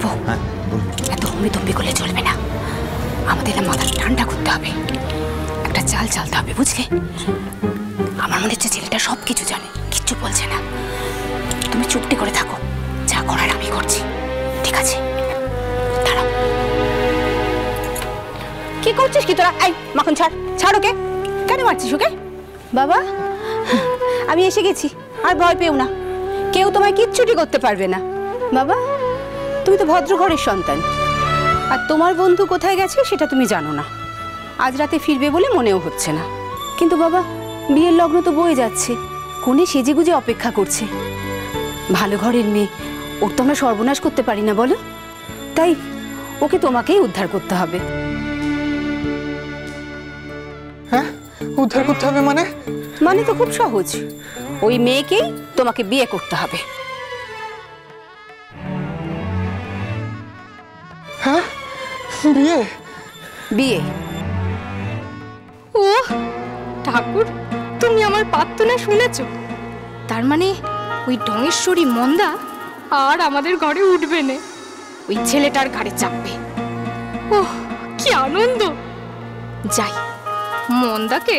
বাবু, এত হম্বিতম্বি করলে চলবে না। আমাদের না মাথা ঠান্ডা করতে হবে, একটা চাল চালতে হবে, বুঝলে? আমার মনে হচ্ছে ছেলেটা সব কিছু জানে, কিচ্ছু বলছে না। তুমি চুপটি করে থাকো, যা করার আমি করছি, ঠিক আছে? দাঁড়াও। কি করছিস কি তোরা? এই মাখন ছাড়, ছাড় ওকে। কেন মারছিস ওকে? বাবা, আমি এসে গেছি, আর ভয় পেও না, কেউ তোমায় কিচ্ছুটি করতে পারবে না। বাবা, তুমি তো ভদ্র ঘরের সন্তান, আর তোমার বন্ধু কোথায় গেছে সেটা তুমি জানো না। আজ রাতে ফিরবে বলে মনেও হচ্ছে না। কিন্তু বাবা, বিয়ের লগ্ন তো বয়ে যাচ্ছে, কোণে সেজেগুজে অপেক্ষা করছে। ভালো ঘরের মেয়ে, ওর তো আমরা সর্বনাশ করতে পারি না বলো? তাই ওকে তোমাকেই উদ্ধার করতে হবে। হ্যাঁ, উদ্ধার করতে হবে মানে? মানে তো খুব সহজ, ওই মেয়েকেই তোমাকে বিয়ে করতে হবে। হ্যাঁ, বিয়ে? বিয়ে? ও ঠাকুর, তুমি আমার প্রার্থনা শুনেছো? তার মানে ওই ঢঙেশ্বরী মন্দা আর আমাদের ঘরে উঠবে না, ওই ছেলেটার ঘাড়ে চাপবে। ওহ, কি আনন্দ! যাই, মন্দাকে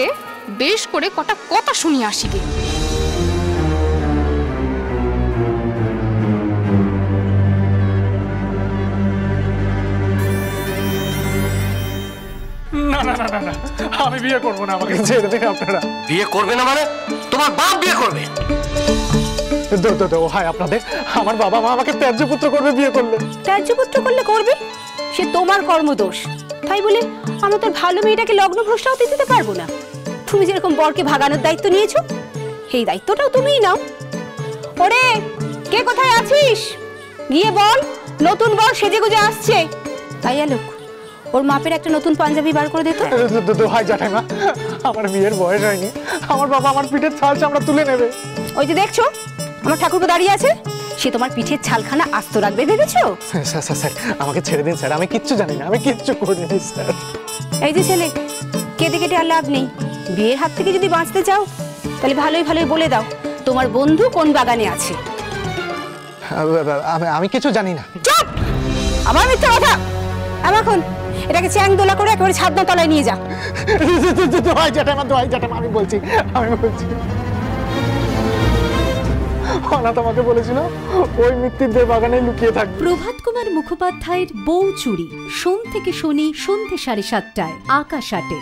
বেশ করে কটা কথা শুনিয়ে আসিবে। না না না না না, আমি বিয়ে করবো না, আমাকে ছেড়ে দিন আপনারা। বিয়ে করবে না মানে? তোমার বাপ বিয়ে করবে? হাই আপনাদের, আমার বাবা মা আমাকে ত্যায্য পুত্র করবে বিয়ে করলে। ত্যায্য পুত্র করলে করবে, সে তোমার কর্মদোষ। তাই বলে আমরা তোর ভালো মেয়েটাকে লগ্ন ভ্রষ্টাও দিতে পারবো না। তুমি যেরকম বরকে ভাগানোর দায়িত্ব নিয়েছো, সেই দায়িত্বটাও তুমিই নাও। ওরে, কে কোথায় আছিস? গিয়ে বল নতুন বর সেজেগুজে আসছে। তাই আলোক, ওর মাপের একটা নতুন পাঞ্জাবি বার করে দিত। হাই জ্যাঠাইমা, আমার বিয়ের বয়স হয়নি, আমার বাবা আমার পিঠের ছাল চামড়া তুলে নেবে। ওই যে দেখছো আমার ঠাকুরপো দাঁড়িয়ে আছে, সে তোমার পিঠের ছালখানা আস্ত রাখবে ভেবেছো? স্যার স্যার স্যার, আমাকে ছেড়ে দিন স্যার, আমি কিচ্ছু জানি না, আমি কিচ্ছু করিনি স্যার। এই যে ছেলে, কেটে কেটে আর লাভ নেই। বিয়ের হাত থেকে যদি বাঁচতে চাও তাহলে ভালোই ভালোই বলে দাও তোমার বন্ধু কোন বাগানে আছে। আমি কিছু জানি না। চুপ! আবার মিথ্যা কথা। এখন এটাকে চ্যাং দোলা করে একেবারে ছাদনা তলায় নিয়ে যা। দোহাই জ্যাঠাইমা, দোহাই জ্যাঠাইমা, আমি বলছি। অনাথ আমাকে বলেছিল ওই মৃত্যুদের বাগানে লুকিয়ে থাকবে। প্রভাত কুমার মুখোপাধ্যায়ের বউ চুরি, সোম থেকে শনি সন্ধ্যে 7:30টায় আকাশ 8-এ।